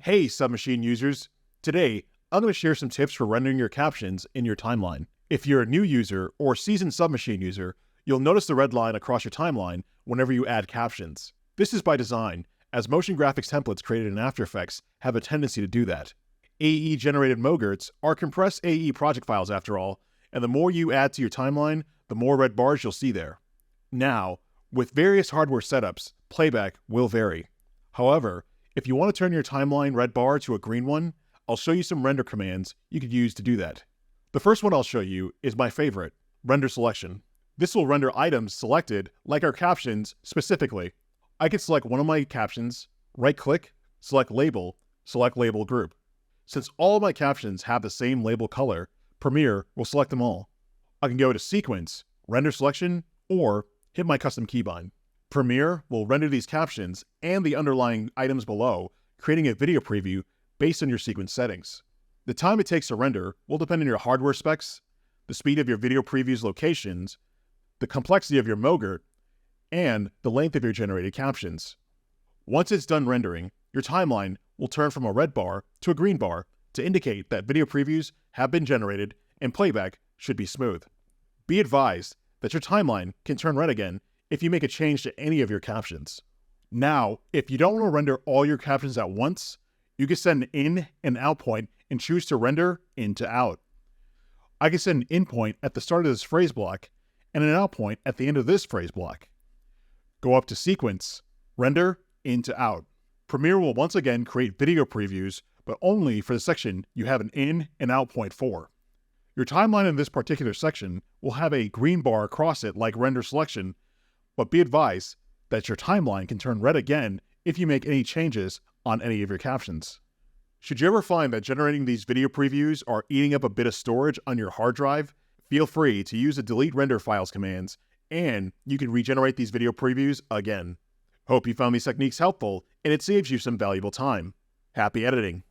Hey, SubMachine users! Today, I'm going to share some tips for rendering your captions in your timeline. If you're a new user or seasoned SubMachine user, you'll notice the red line across your timeline whenever you add captions. This is by design, as motion graphics templates created in After Effects have a tendency to do that. AE-generated MOGRTs are compressed AE project files after all, and the more you add to your timeline, the more red bars you'll see there. Now, with various hardware setups, playback will vary. However, if you want to turn your timeline red bar to a green one, I'll show you some render commands you could use to do that. The first one I'll show you is my favorite, render selection. This will render items selected, like our captions, specifically. I can select one of my captions, right-click, select label group. Since all of my captions have the same label color, Premiere will select them all. I can go to Sequence, Render Selection, or hit my custom keybind. Premiere will render these captions and the underlying items below, creating a video preview based on your sequence settings. The time it takes to render will depend on your hardware specs, the speed of your video preview's locations, the complexity of your MOGRT, and the length of your generated captions. Once it's done rendering, your timeline will turn from a red bar to a green bar to indicate that video previews have been generated and playback should be smooth. Be advised that your timeline can turn red again if you make a change to any of your captions. Now, if you don't want to render all your captions at once, you can set an in and out point and choose to render in to out. I can set an in point at the start of this phrase block and an out point at the end of this phrase block. Go up to Sequence, Render, in to out. Premiere will once again create video previews, but only for the section you have an in and out point for. Your timeline in this particular section will have a green bar across it like render selection, but be advised that your timeline can turn red again if you make any changes on any of your captions. Should you ever find that generating these video previews are eating up a bit of storage on your hard drive, feel free to use the delete render files commands, and you can regenerate these video previews again. Hope you found these techniques helpful and it saves you some valuable time. Happy editing!